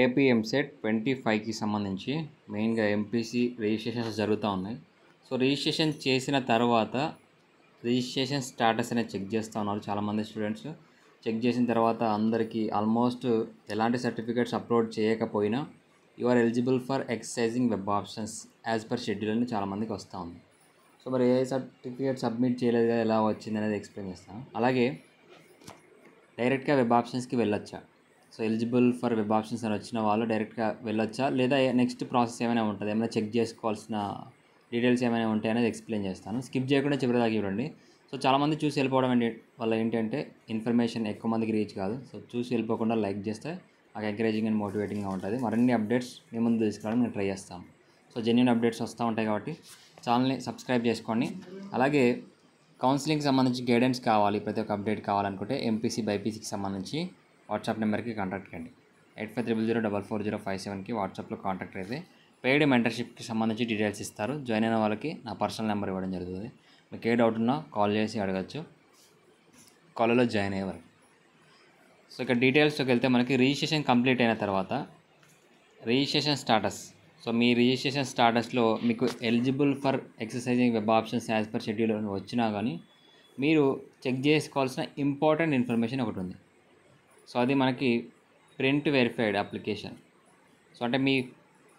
AP EAMCET 25కి సంబంధించి మెయిన్గా MPC registrations జరుగుతూ ఉన్నాయి. సో రిజిస్ట్రేషన్ చేసిన తర్వాత రిజిస్ట్రేషన్ స్టాటస్ అనేది చెక్ చేస్తూ ఉన్నారు చాలామంది స్టూడెంట్స్. చెక్ చేసిన తర్వాత అందరికీ ఆల్మోస్ట్ ఎలాంటి సర్టిఫికేట్స్ అప్లోడ్ చేయకపోయినా you are eligible for exercising web options as per schedule అని చాలామందికి వస్తూ ఉంది. సో మరి ఏ సర్టిఫికేట్ సబ్మిట్ చేయలేదు కదా, ఎలా వచ్చింది అనేది ఎక్స్ప్లెయిన్ చేస్తాను. అలాగే డైరెక్ట్గా వెబ్ ఆప్షన్స్కి వెళ్ళొచ్చా, so eligible for web options అని వచ్చిన వాళ్ళు డైరెక్ట్గా వెళ్ళొచ్చా, లేదా నెక్స్ట్ ప్రాసెస్ ఏమైనా ఉంటుంది, ఏమైనా చెక్ చేసుకోవాల్సిన డీటెయిల్స్ ఏమైనా ఉంటాయి అనేది ఎక్స్ప్లెయిన్ చేస్తాను. స్కిప్ చేయకుండా చివరిదాకా చూడండి. సో చాలామంది చూసి వెళ్ళిపోవడం వల్ల ఏంటంటే ఇన్ఫర్మేషన్ ఎక్కువ మందికి రీచ్ కాదు. సో చూసి వెళ్ళిపోకుండా లైక్ చేస్తే నాకు ఎంకరేజింగ్ అండ్ మోటివేటింగ్గా ఉంటుంది. మరిన్ని అప్డేట్స్ మీ ముందు తీసుకురావడం నేను ట్రై చేస్తాను. సో జెన్యూన్ అప్డేట్స్ వస్తూ ఉంటాయి కాబట్టి ఛానల్ని సబ్స్క్రైబ్ చేసుకోండి. అలాగే కౌన్సిలింగ్కి సంబంధించి గైడెన్స్ కావాలి, ప్రతి ఒక్క అప్డేట్ కావాలనుకుంటే ఎంపీసీ బైపీసీకి సంబంధించి వాట్సాప్ నెంబర్కి కాంటాక్ట్ కండి. 8500044057కి వాట్సాప్లో కాంటాక్ట్ అయితే పెయిడ్ మెంటర్షిప్కి సంబంధించి డీటెయిల్స్ ఇస్తారు. జాయిన్ అయిన వాళ్ళకి నా పర్సనల్ నెంబర్ ఇవ్వడం జరుగుతుంది. మీకు ఏ డౌట్ ఉన్నా కాల్ చేసి అడగచ్చు, కాల్లో జాయిన్ అయ్యేవారు. సో ఇక్కడ డీటెయిల్స్లోకి వెళ్తే మనకి రిజిస్ట్రేషన్ కంప్లీట్ అయిన తర్వాత రిజిస్ట్రేషన్ స్టాటస్. సో మీ రిజిస్ట్రేషన్ స్టాటస్లో మీకు eligible for exercising web options as per schedule వచ్చినా కానీ మీరు చెక్ చేసుకోవాల్సిన ఇంపార్టెంట్ ఇన్ఫర్మేషన్ ఒకటి ఉంది. సో అది మనకి ప్రింట్ వెరిఫైడ్ అప్లికేషన్. సో అంటే మీ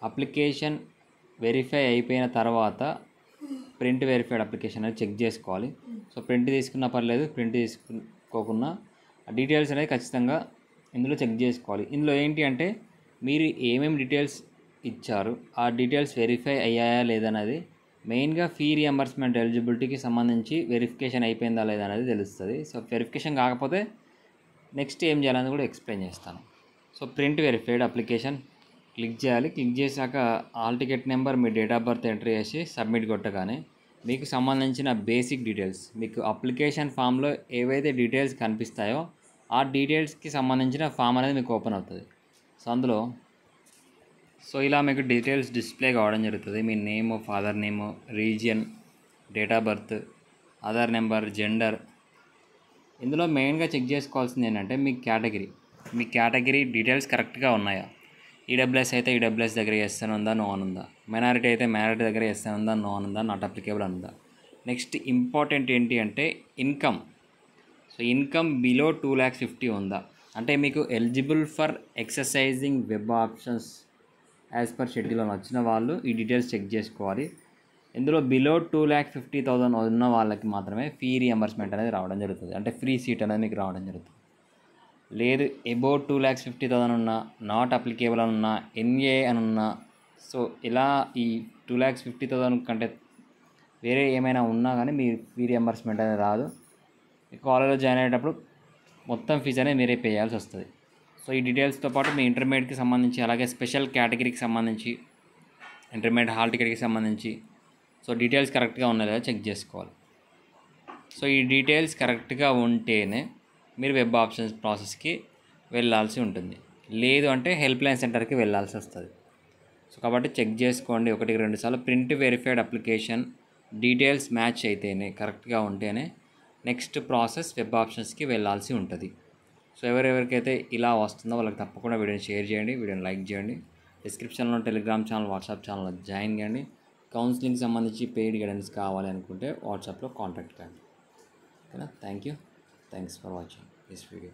అప్లికేషన్ వెరిఫై అయిపోయిన తర్వాత ప్రింట్ వెరిఫైడ్ అప్లికేషన్ అనేది చెక్ చేసుకోవాలి. సో ప్రింట్ తీసుకున్నా పర్లేదు, ప్రింట్ తీసుకోకున్నా డీటెయిల్స్ అనేది ఖచ్చితంగా ఇందులో చెక్ చేసుకోవాలి. ఇందులో ఏంటి అంటే మీరు ఏమేమి డీటెయిల్స్ ఇచ్చారు, ఆ డీటెయిల్స్ వెరిఫై అయ్యాయా లేదనేది మెయిన్గా ఫీ రియంబర్స్మెంట్ ఎలిజిబిలిటీకి సంబంధించి వెరిఫికేషన్ అయిపోయిందా లేదా అనేది తెలుస్తుంది. సో వెరిఫికేషన్ కాకపోతే నెక్స్ట్ ఏం చేయాలని కూడా ఎక్స్ప్లెయిన్ చేస్తాను. So print verified application click చేయాలి. క్లిక్ చేశాక all ticket number, me date of birth entry చేసి సబ్మిట్ కొట్టగానే మీకు సంబంధించిన బేసిక్ డీటెయిల్స్, మీకు అప్లికేషన్ ఫామ్లో ఏవైతే డీటెయిల్స్ కనిపిస్తాయో ఆ డీటెయిల్స్కి సంబంధించిన ఫామ్ అనేది మీకు ఓపెన్ అవుతుంది. సో అందులో ఇలా మీకు డీటెయిల్స్ డిస్ప్లే కావడం జరుగుతుంది. మీ name, father name, region, date of birth, Aadhaar number, gender. ఇందులో మెయిన్గా చెక్ చేసుకోవాల్సింది ఏంటంటే మీ కేటగిరీ డీటెయిల్స్ కరెక్ట్గా ఉన్నాయా. ఈడబ్ల్యూఎస్ అయితే ఈడబ్ల్యూఎస్ దగ్గర ఎస్ఎన్ ఉందా, నో అని ఉందా. మైనారిటీ అయితే మైనారిటీ దగ్గర ఎస్ఎన్ ఉందా, నో అని ఉందా, నాట్ అప్లికేబుల్ అని ఉందా. నెక్స్ట్ ఇంపార్టెంట్ ఏంటి అంటే ఇన్కమ్. సో ఇన్కమ్ బిలో 2,50,000 ఉందా, అంటే మీకు eligible for exercising web options as per schedule అని వచ్చిన వాళ్ళు ఈ డీటెయిల్స్ చెక్ చేసుకోవాలి. ఇందులో బిలో 2,50,000 ఉన్న వాళ్ళకి మాత్రమే ఫీ రియంబర్స్మెంట్ అనేది రావడం జరుగుతుంది, అంటే ఫ్రీ సీట్ అనేది మీకు రావడం జరుగుతుంది. లేదు అబౌవ్ 2,50,000 ఉన్నా, నాట్ అప్లికేబుల్ అని ఉన్నా, ఎన్ఏ అని ఉన్నా, సో ఇలా ఈ 2,50,000 కంటే వేరే ఏమైనా ఉన్నా కానీ మీ ఫీ రియంబర్స్మెంట్ అనేది రాదు. కాలేజ్లో జాయిన్ అయ్యేటప్పుడు మొత్తం ఫీజు అనేది మీరే పే చేయాల్సి వస్తుంది. సో ఈ డీటెయిల్స్తో పాటు మీ ఇంటర్మీడియట్కి సంబంధించి, అలాగే స్పెషల్ కేటగిరీకి సంబంధించి, ఇంటర్మీడియట్ హాల్ టికెట్కి సంబంధించి సో డీటెయిల్స్ కరెక్ట్గా ఉన్నాయి లేదా చెక్ చేసుకోవాలి. సో ఈ డీటెయిల్స్ కరెక్ట్గా ఉంటేనే మీరు వెబ్ ఆప్షన్స్ ప్రాసెస్కి వెళ్ళాల్సి ఉంటుంది. లేదు అంటే హెల్ప్ లైన్ సెంటర్కి వెళ్ళాల్సి వస్తుంది. సో కాబట్టి చెక్ చేసుకోండి 1-2 సార్లు. Print verified application details match అయితేనే, కరెక్ట్గా ఉంటేనే నెక్స్ట్ ప్రాసెస్ వెబ్ ఆప్షన్స్కి వెళ్ళాల్సి ఉంటుంది. సో ఎవరెవరికైతే ఇలా వస్తుందో వాళ్ళకి తప్పకుండా వీడియోని షేర్ చేయండి, వీడియోని లైక్ చేయండి. డిస్క్రిప్షన్లో టెలిగ్రామ్ ఛానల్, వాట్సాప్ ఛానల్లో జాయిన్ చేయండి. కౌన్సిలింగ్కి సంబంధించి పెయిడ్ గైడెన్స్ కావాలి అనుకుంటే వాట్సాప్లో కాంటాక్ట్ కండి. ఓకేనా. Thank you. Thanks for watching this video.